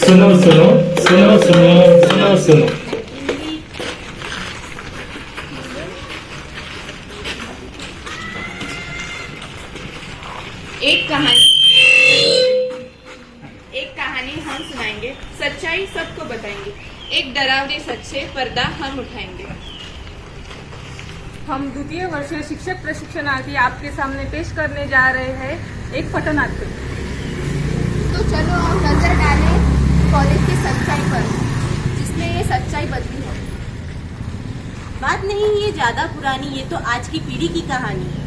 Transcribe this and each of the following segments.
सुनो सुनो सुनो सुनो सुनो सुनो। एक कहानी हम सुनाएंगे, सच्चाई सबको बताएंगे। एक डरावनी सच से पर्दा हम उठाएंगे। हम द्वितीय वर्षीय शिक्षक प्रशिक्षणार्थी आपके सामने पेश करने जा रहे हैं एक पठनाट्य। तो चलो हम नजर डालें कॉलेज की सच्चाई पर, जिसमें ये सच्चाई बदली हो। बात नहीं ये ज्यादा पुरानी, ये तो आज की पीढ़ी की कहानी है।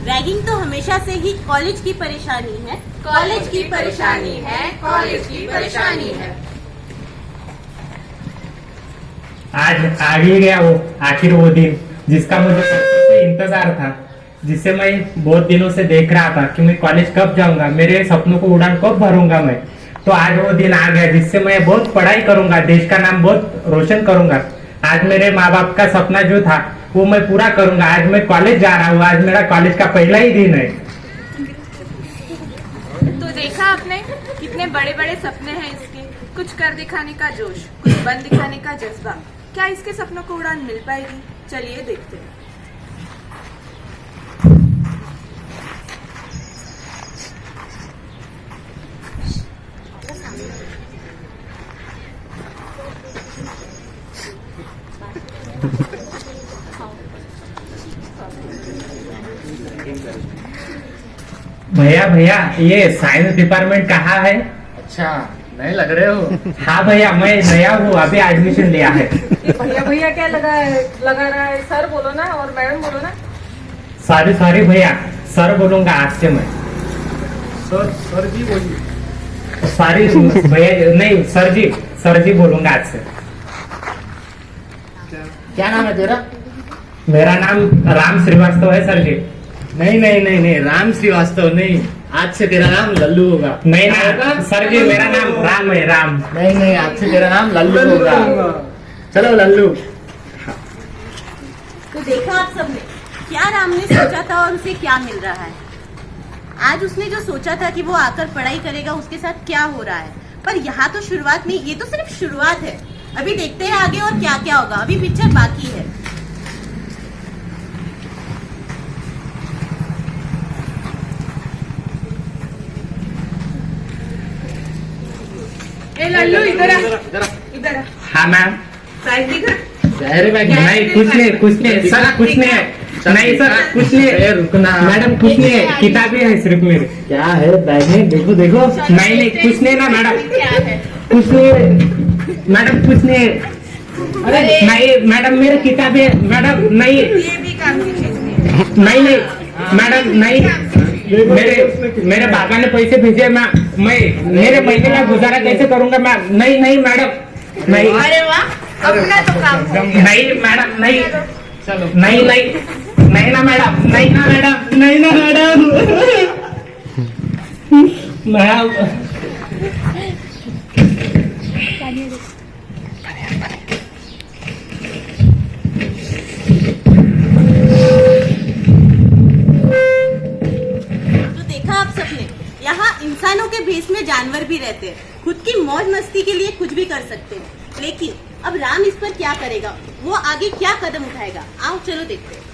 रैगिंग तो हमेशा से ही कॉलेज की परेशानी है, कॉलेज की परेशानी है, कॉलेज की परेशानी है। आज आ ही गया वो आखिर वो दिन जिसका मुझे सबसे इंतजार था, जिसे मैं बहुत दिनों से देख रहा था कि मैं कॉलेज कब जाऊंगा, मेरे सपनों को उड़ान कब भरूंगा मैं। तो आज वो दिन आ गया जिससे मैं बहुत पढ़ाई करूंगा, देश का नाम बहुत रोशन करूंगा। आज मेरे माँ बाप का सपना जो था वो मैं पूरा करूंगा। आज मैं कॉलेज जा रहा हूँ, आज मेरा कॉलेज का पहला ही दिन है। तो देखा आपने कितने बड़े बड़े सपने हैं इसके। कुछ कर दिखाने का जोश, कुछ बन दिखाने का जज्बा। क्या इसके सपनों को उड़ान मिल पाएगी? चलिए देखते हैं। भैया भैया ये साइंस डिपार्टमेंट कहाँ है? अच्छा, नए लग रहे हो। हाँ भैया मैं नया हूँ, अभी एडमिशन लिया है। भैया भैया क्या लगा रहा है? सर बोलो ना और मैडम बोलो ना। सॉरी सॉरी भैया, सर बोलूंगा आज से मैं। सर जी बोलिए। सॉरी भैया, नहीं सर जी बोलूंगा आज से। क्या नाम है तेरा? मेरा नाम राम श्रीवास्तव है सर जी। नहीं, राम श्रीवास्तव नहीं, आज से तेरा नाम लल्लू होगा। नहीं ना सर जी, मेरा नाम राम है, राम। नहीं, आज से तेरा नाम लल्लू होगा। चलो लल्लू। तो देखा आप सबने क्या राम ने सोचा था और उसे क्या मिल रहा है। आज उसने जो सोचा था कि वो आकर पढ़ाई करेगा, उसके साथ क्या हो रहा है। पर यहाँ तो शुरुआत में, ये तो सिर्फ शुरुआत है। अभी देखते हैं आगे और क्या क्या होगा, अभी पिक्चर बाकी है। ए लल्लू इधर आ। हाँ मैम। साइड दिखा। नहीं कुछ नहीं सर, कुछ नहीं है। नहीं सर कुछ नहीं है, रुकना मैडम कुछ नहीं है, किताबें है सिर्फ मेरे। क्या है बैग में? देखो। नहीं कुछ नहीं ना मैडम, क्या है? कुछ नहीं है मैडम, कुछ नहीं है। अरे नहीं मैडम मेरे किताबें, मैडम नहीं। ये भी काम की चीज नहीं। नहीं मैडम नहीं, मेरे बाबा ने पैसे भेजे, मैं मेरे महीने का गुजारा कैसे करूंगा मैम? नहीं मैडम नहीं। अरे वाह, अपना तो काम हो गया। नहीं मैडम नहीं। चलो नहीं ना मैडम, नहीं ना मैडम। तो देखा आप सबने, यहाँ इंसानों के भेष में जानवर भी रहते हैं, खुद की मौज मस्ती के लिए कुछ भी कर सकते हैं। लेकिन अब राम इस पर क्या करेगा, वो आगे क्या कदम उठाएगा, आओ चलो देखते हैं।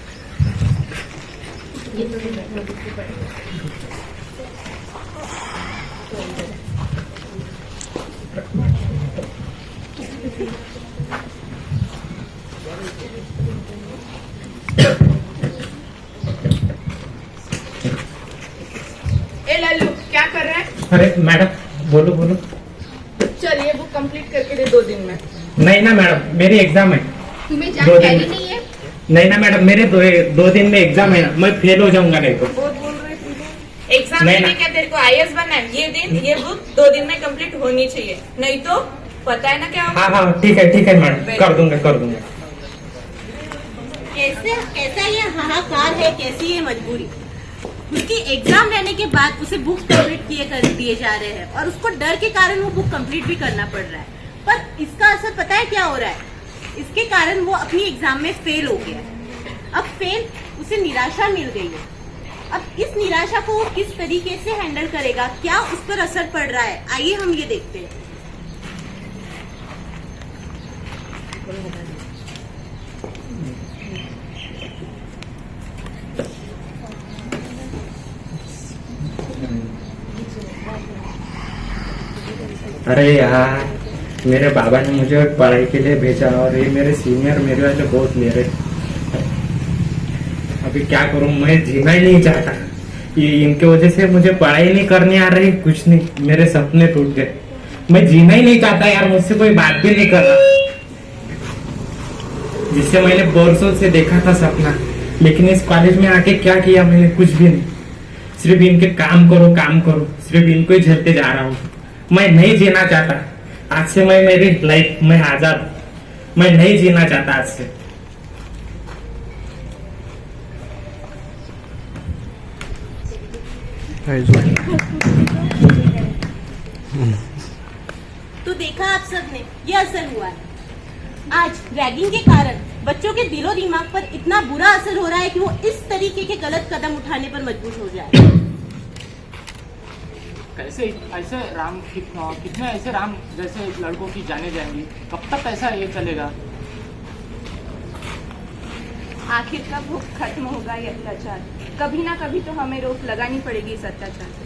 ए लल्लू क्या कर रहा है? अरे मैडम बोलो। चल ये बुक कंप्लीट करके दे 2 दिन में। नहीं ना मैडम, मेरी एग्जाम है। तुम्हें 2 दिन जानकारी में। नहीं है? नहीं ना मैडम, मेरे 2 दिन में एग्जाम है, मैं फेल हो जाऊंगा नहीं तो। बहुत बोल रहे थे। एग्जाम नहीं में ना। क्या तेरे को आईएएस बनना है? ये बुक 2 दिन में कंप्लीट होनी चाहिए, नहीं तो पता है ना क्या होगा? हाँ ठीक है मैडम, कर दूंगा। कैसा ये हाहाकार है, कैसी ये मजबूरी। उसकी एग्जाम रहने के बाद उसे बुक कंप्लीट कर दिए जा रहे हैं और उसको डर के कारण वो बुक कंप्लीट भी करना पड़ रहा है। पर इसका असर पता है क्या हो रहा है? इसके कारण वो अपनी एग्जाम में फेल हो गया। अब फेल, उसे निराशा मिल गई है। अब इस निराशा को वो किस तरीके से हैंडल करेगा, क्या उस पर असर पड़ रहा है, आइए हम ये देखते हैं। अरे यार, मेरे बाबा ने मुझे पढ़ाई के लिए भेजा और ये मेरे सीनियर मेरे वाले बहुत ले रहे। अभी क्या करूं, मैं जीना ही नहीं चाहता। ये इनके वजह से मुझे पढ़ाई नहीं करनी आ रही, कुछ नहीं, मेरे सपने टूट गए। मैं जीना ही नहीं चाहता यार, मुझसे कोई बात भी नहीं कर रहा, जिससे मैंने बरसों से देखा था सपना। लेकिन इस कॉलेज में आके क्या किया मैंने, कुछ भी नहीं। सिर्फ इनके काम करो, सिर्फ इनको ही झेलते जा रहा हूँ। मैं नहीं जीना चाहता। आज से मैं मेरी लाइफ में आजाद, मैं नहीं जीना चाहता आज से। तो देखा आप सबने, ये असर हुआ है। आज रैगिंग के कारण बच्चों के दिलो दिमाग पर इतना बुरा असर हो रहा है कि वो इस तरीके के गलत कदम उठाने पर मजबूर हो जाए। कैसे ऐसे कितने ऐसे राम जैसे लड़कों की जाने जाएंगी? कब तक ऐसा ये चलेगा? आखिर कब वो खत्म होगा ये अत्याचार? कभी ना कभी तो हमें रोक लगानी पड़ेगी इस अत्याचार से।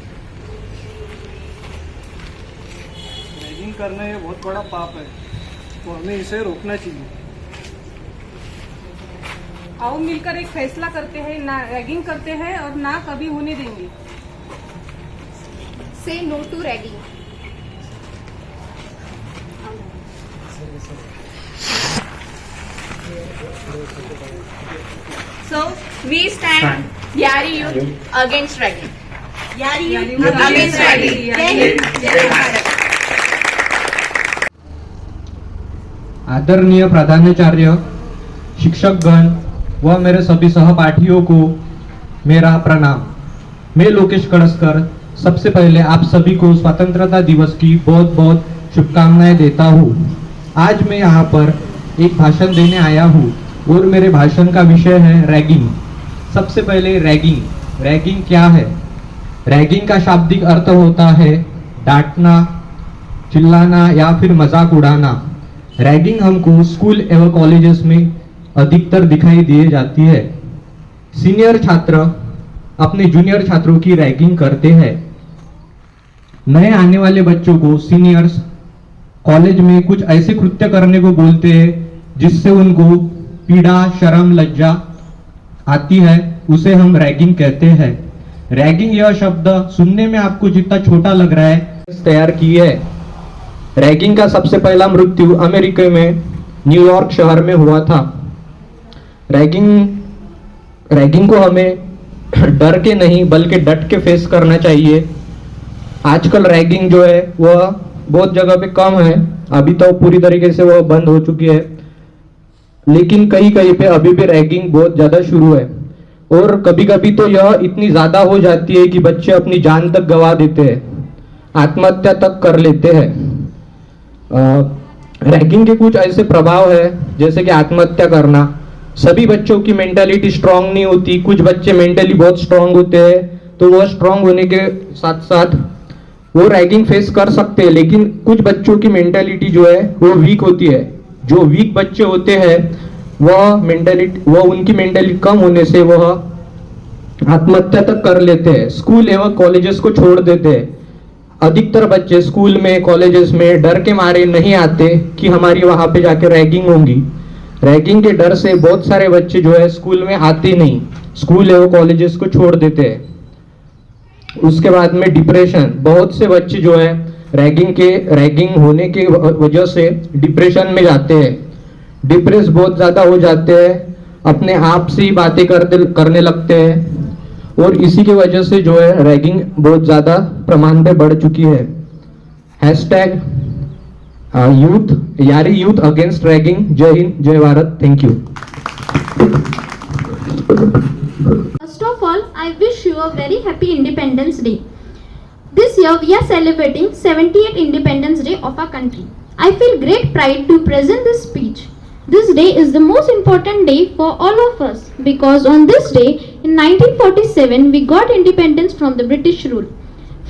रैगिंग करना ये बहुत बड़ा पाप है, तो हमें इसे रोकना चाहिए। आओ मिलकर एक फैसला करते हैं, ना रैगिंग करते हैं और ना कभी होने देंगे। Say no to ragging. So we stand Yari Youth against ragging. यारी Against ragging. जय हिंद, जय भारत। आदरणीय प्रधानाचार्य, शिक्षकगण व मेरे सभी सहपाठियों को मेरा प्रणाम। मैं लोकेश कड़स्कर सबसे पहले आप सभी को स्वतंत्रता दिवस की बहुत बहुत शुभकामनाएं देता हूँ। आज मैं यहाँ पर एक भाषण देने आया हूँ और मेरे भाषण का विषय है रैगिंग। सबसे पहले रैगिंग क्या है? रैगिंग का शाब्दिक अर्थ होता है डांटना, चिल्लाना या फिर मजाक उड़ाना। रैगिंग हमको स्कूल एवं कॉलेजेस में अधिकतर दिखाई दिए जाती है। सीनियर छात्र अपने जूनियर छात्रों की रैगिंग करते हैं। नए आने वाले बच्चों को सीनियर्स कॉलेज में कुछ ऐसे कृत्य करने को बोलते हैं जिससे उनको पीड़ा, शर्म, लज्जा आती है, उसे हम रैगिंग कहते हैं। रैगिंग यह शब्द सुनने में आपको जितना छोटा लग रहा है, तैयार की है। रैगिंग का सबसे पहला मृत्यु अमेरिका में न्यूयॉर्क शहर में हुआ था। रैगिंग को हमें डर के नहीं बल्कि डट के फेस करना चाहिए। आजकल रैगिंग जो है वह बहुत जगह पे कम है, अभी तो पूरी तरीके से वह बंद हो चुकी है, लेकिन कहीं कहीं पे अभी भी रैगिंग बहुत ज्यादा शुरू है। और कभी कभी तो यह इतनी ज्यादा हो जाती है कि बच्चे अपनी जान तक गंवा देते हैं, आत्महत्या तक कर लेते हैं। रैगिंग के कुछ ऐसे प्रभाव है जैसे कि आत्महत्या करना। सभी बच्चों की मेंटालिटी स्ट्रांग नहीं होती, कुछ बच्चे मेंटली बहुत स्ट्रांग होते हैं, तो वह स्ट्रांग होने के साथ साथ वो रैगिंग फेस कर सकते हैं। लेकिन कुछ बच्चों की मेंटालिटी जो है वो वीक होती है। जो वीक बच्चे होते हैं वह उनकी मेंटालिटी कम होने से वह आत्महत्या तक कर लेते हैं, स्कूल एवं कॉलेजेस को छोड़ देते हैं। अधिकतर बच्चे स्कूल में, कॉलेजेस में डर के मारे नहीं आते कि हमारी वहां पे जाके रैगिंग होगी। रैगिंग के डर से बहुत सारे बच्चे जो है स्कूल में आते नहीं, स्कूल एवं कॉलेजेस को छोड़ देते हैं। उसके बाद में डिप्रेशन, बहुत से बच्चे जो है रैगिंग होने की वजह से डिप्रेशन में जाते हैं, डिप्रेस बहुत ज्यादा हो जाते हैं, अपने आप से ही बातें करने लगते हैं, और इसी की वजह से जो है रैगिंग बहुत ज्यादा प्रमाण पे बढ़ चुकी है। हैशटैग यारी यूथ अगेंस्ट रैगिंग। जय हिंद, जय Bharat. Thank you. First of all, I wish you a very happy Independence Day. This year we are celebrating 78th Independence Day of our country. I feel great pride to present this speech. This day is the most important day for all of us because on this day in 1947 we got independence from the British rule.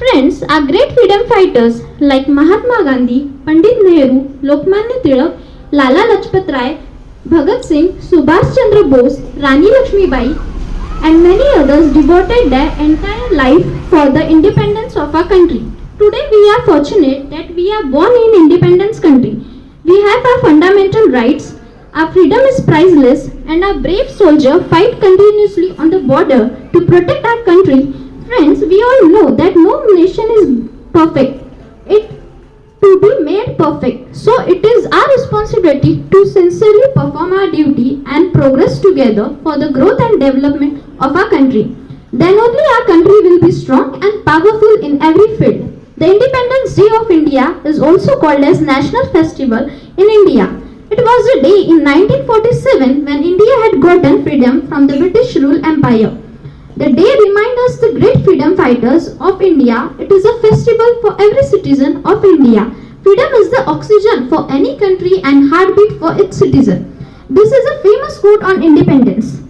Friends, our great freedom fighters like Mahatma Gandhi, Pandit Nehru, Lokmanya Tilak, Lala Lajpat Rai, Bhagat Singh, Subhash Chandra Bose, Rani Lakshmibai, and many others devoted their entire life for the independence of our country. Today we are fortunate that we are born in independence country. We have our fundamental rights, our freedom is priceless, and our brave soldiers fight continuously on the border to protect our country. Friends, we all know that no nation is perfect. It to be made perfect. So it is our responsibility to sincerely perform our duty and progress together for the growth and development of our country. Then only our country will be strong and powerful in every field. The Independence Day of India is also called as National Festival in India. It was a day in 1947 when India had gotten freedom from the British rule empire. The day reminds us the great freedom fighters of India. It is a festival for every citizen of India. Freedom is the oxygen for any country and heartbeat for its citizen. This is a famous quote on independence.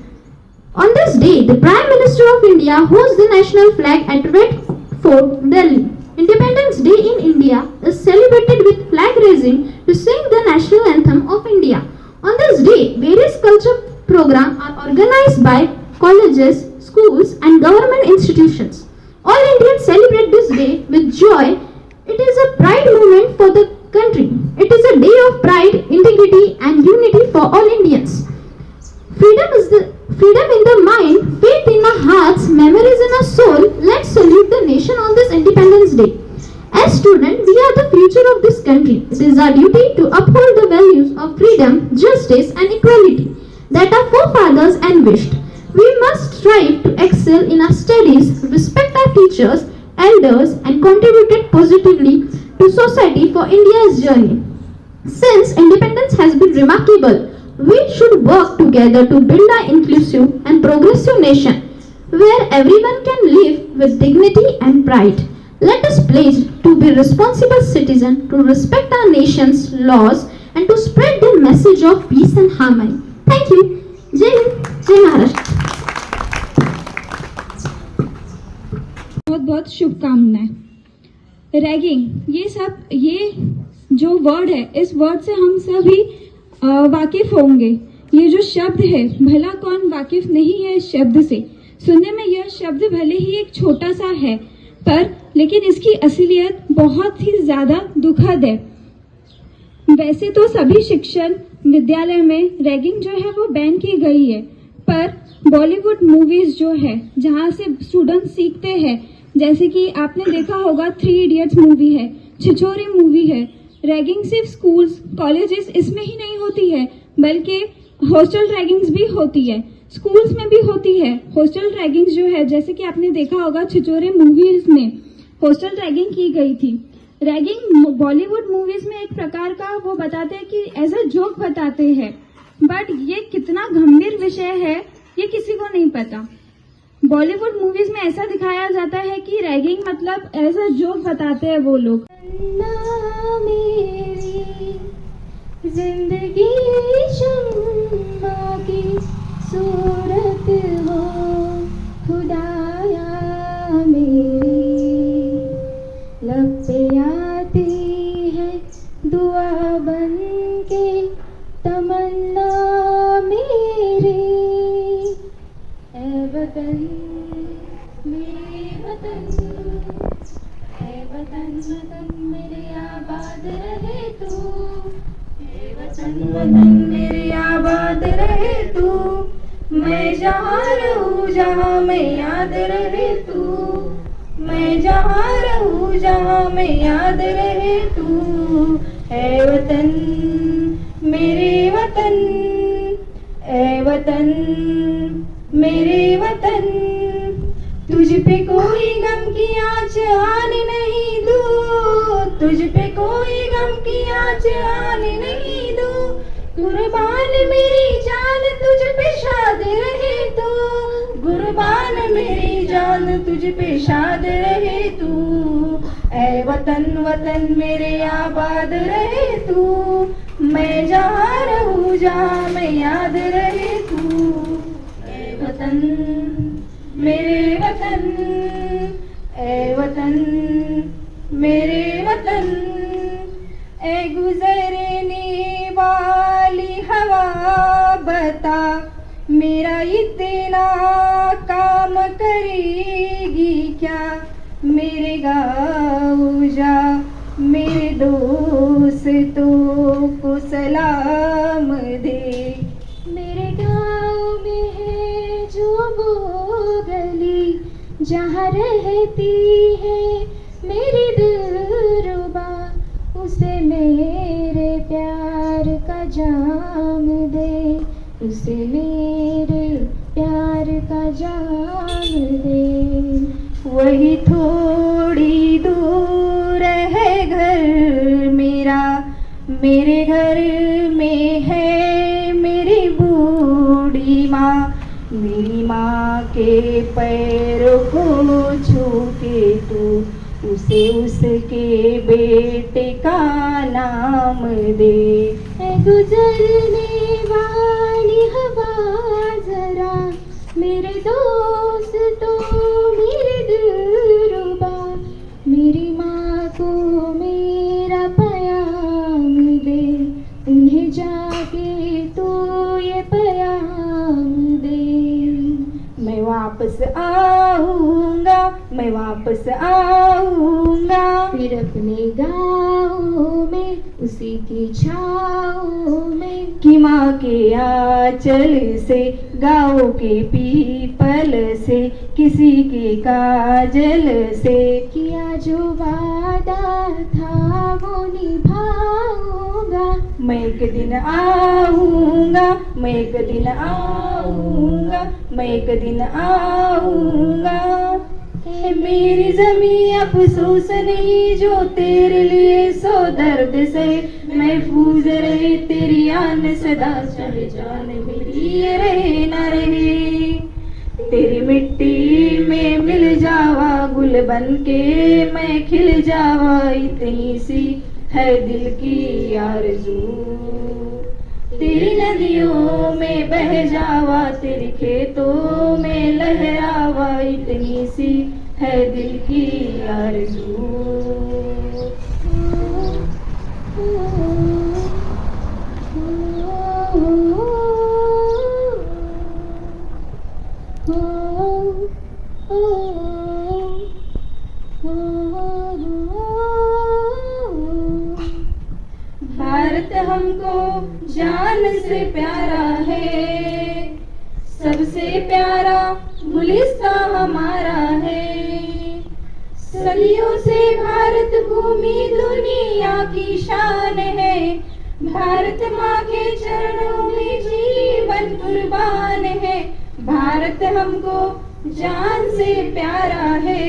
On this day, the Prime Minister of India holds the national flag at Red Fort, Delhi. Independence Day in India is celebrated with flag raising to sing the national anthem of India. On this day, various culture programs are organized by colleges, schools and government institutions. All Indians celebrate this day with joy. It is a pride moment for the country. It is a day of pride, integrity and unity for all Indians. Freedom in the mind, faith in our hearts, memories in our soul. Let's salute the nation on this Independence Day. As students, we are the future of this country. It is our duty to uphold the values of freedom, justice and equality that our forefathers envisaged. We must strive to excel in our studies, respect our teachers, elders and contribute positively to society for India's journey. Since independence has been remarkable, we should work together to build an inclusive and progressive nation where everyone can live with dignity and pride. Let us pledge to be responsible citizens, to respect our nation's laws and to spread the message of peace and harmony. Thank you. Jai Hind, Jai Maharashtra. बहुत बहुत शुभकामनाएं। Ragging, ये जो word है, इस word से हम सभी वाकिफ होंगे। ये जो शब्द है, भला कौन वाकिफ नहीं है इस शब्द से। सुनने में यह शब्द भले ही एक छोटा सा है, पर लेकिन इसकी असलियत बहुत ही ज्यादा दुखद है। वैसे तो सभी शिक्षण विद्यालय में रैगिंग जो है वो बैन की गई है, पर बॉलीवुड मूवीज जो है जहाँ से स्टूडेंट सीखते हैं, जैसे कि आपने देखा होगा 3 इडियट्स मूवी है, छिछोरे मूवी है। रैगिंग सिर्फ स्कूल्स, कॉलेजेस इसमें ही नहीं होती है, बल्कि हॉस्टल रैगिंग्स भी होती है, स्कूल्स में भी होती है। हॉस्टल रैगिंग्स जो है, जैसे कि आपने देखा होगा छिछोरे मूवीज में हॉस्टल रैगिंग की गई थी। रैगिंग बॉलीवुड मूवीज में एक प्रकार का वो बताते हैं कि एज अ जोक बताते हैं, बट ये कितना गंभीर विषय है ये किसी को नहीं पता। बॉलीवुड मूवीज में ऐसा दिखाया जाता है कि रैगिंग मतलब एज अ जोक बताते हैं वो लोग। जिंदगी शम्मा की सूरत हो खुदाया मेरी, लब पे आती है दुआ बन के तमन्ना मेरी। ऐ वतन मेरे वतन, ऐ वतन वतन मेरे आबाद रहे तू, ऐ वतन वतन मेरे आबाद रहे तू। मैं जहाँ रहूँ जहाँ मैं याद रहे तू, मैं जहाँ रहूँ जहाँ मैं याद रहे तू। ऐ वतन मेरे वतन, ऐ वतन मेरे वतन, तुझ पे कोई गम की आँच आने नहीं दूँ, तुझ पे कोई गम की आँच आने नहीं दूँ। कुर्बान मेरी जान तुझ पे शाद रहे तू, कुर्बान मेरी जान तुझ पे शाद रहे तू। ऐ वतन वतन मेरे आबाद रहे तू, मैं जहाँ रहूँ जहाँ मैं याद रहे तू। ऐ वतन मेरे वतन, ऐ वतन मेरे वतन, ऐ गुजरने वाली हवा मेरा इतना काम करेगी क्या, मेरे गाँव जा मेरे दोस्तों को सलाम दे। मेरे गाँव में है जो वो गली जहाँ रहती है मेरी दिलरुबा, उसे मेरे प्यार का जाम दे, उसे मेरे प्यार का जाम दे। वही थोड़ी दूर है घर मेरा, मेरे घर में है मेरी बूढ़ी माँ, मेरी माँ के पैरों को छू के तू उसे उसके बेटे का नाम दे। गुजरने वाली हवा जरा मेरे दोस्तों मेरे दिलरुबा, मेरी माँ को मेरा प्याम दे, उन्हें जाके तू ये प्याम दे। मैं वापस आऊँगा, मैं वापस आऊँगा, फिर अपने गाँव में उसी की छाँव में, कि माँ के आंचल से गाँव के पीपल से किसी के काजल से, किया जो वादा था वो निभाऊंगा। मैं एक दिन आऊँगा, मैं एक दिन आऊँगा, मैं एक दिन आऊँगा। है मेरी ज़मीं अफसोस नहीं जो तेरे लिए सो दर्द से, महफूज रहे तेरी आन सदा, चाहे जान मेरी ये रहे न रहे। तेरी मिट्टी में मिल जावा गुल बन के मैं खिल जावा, इतनी सी है दिल की आरज़ू। तेरी नदियों में बह जावा, तेरे खेतों में लहरावा, इतनी सी है दिल की आरज़ू। भारत हमको जान से प्यारा है, सबसे प्यारा गुलिस्तान हमारा है। सदियों से भारत भूमि दुनिया की शान है, भारत माँ के चरणों में जीवन कुर्बान है। भारत हमको जान से प्यारा है,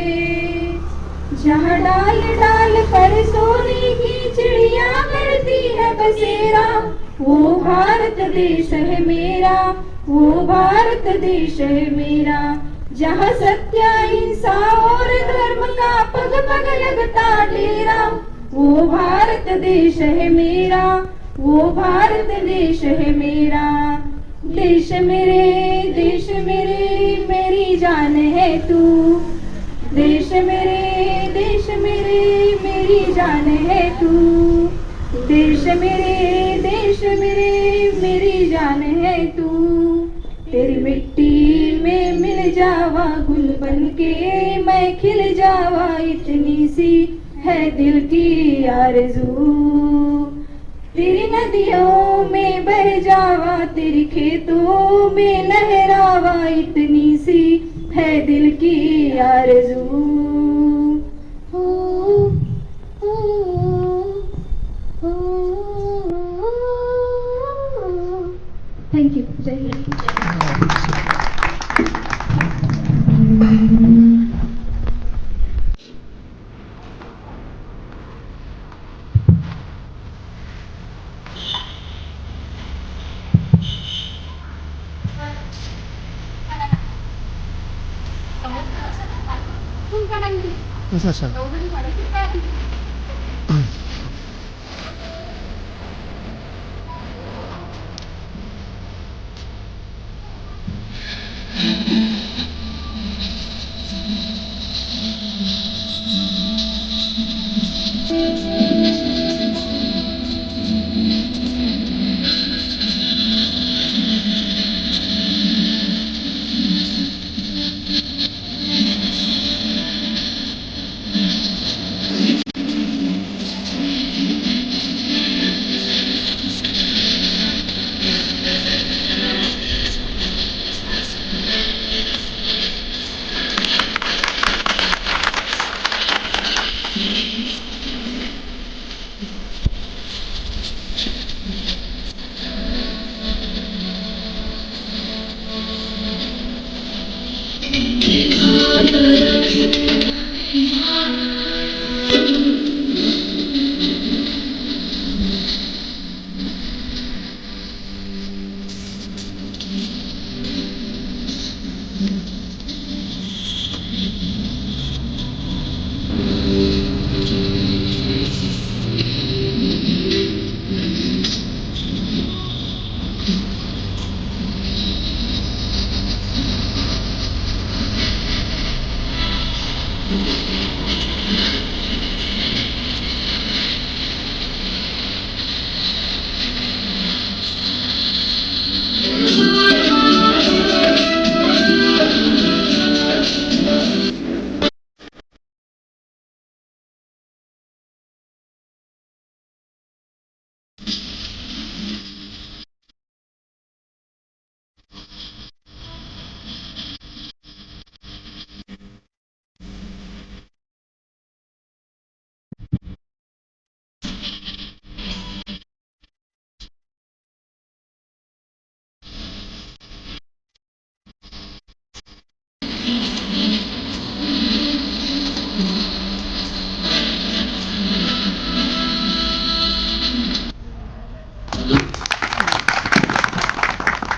जहाँ डाल डाल पर सोने की चिड़िया करती है बसेरा, वो भारत देश है मेरा, वो भारत देश है मेरा। जहाँ सत्य अहिंसा और धर्म का पग पग लगता डेरा, वो भारत देश है मेरा, वो भारत देश है मेरा। देश मेरे मेरी जान है तू, देश मेरे मेरी जान है तू। देश मेरे मेरी जान है तू। तेरी मिट्टी में मिल जावा गुल बन के मैं खिल जावा, इतनी सी है दिल की आरज़ू। तेरी नदियों में बह जावा, तेरी खेतों में लहरावा, इतनी सी है दिल की आरज़ू। Thank you. जय हिंद।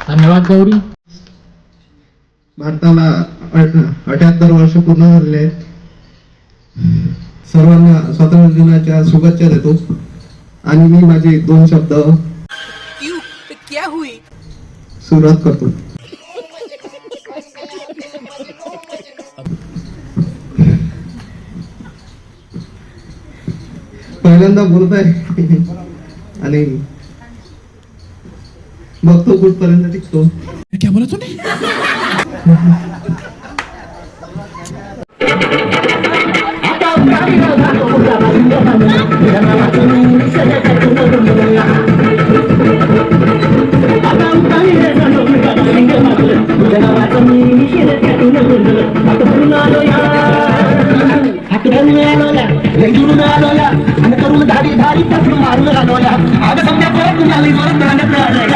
धन्यवाद गौरी. भारताला 78 वर्ष पूर्ण झालेले आहेत. सर्वांना स्वातंत्र्य दिनाच्या शुभेच्छा देतो आणि मी माझे 2 शब्द क्या हुई सुरुवात करतो. पहिल्यांदा बोलत आहे आणि बघतो कुठपर्यंत टिकतो. क्या बोला तूने? धारी धारी मारून घालवल्या. आता समजा परत तुम्ही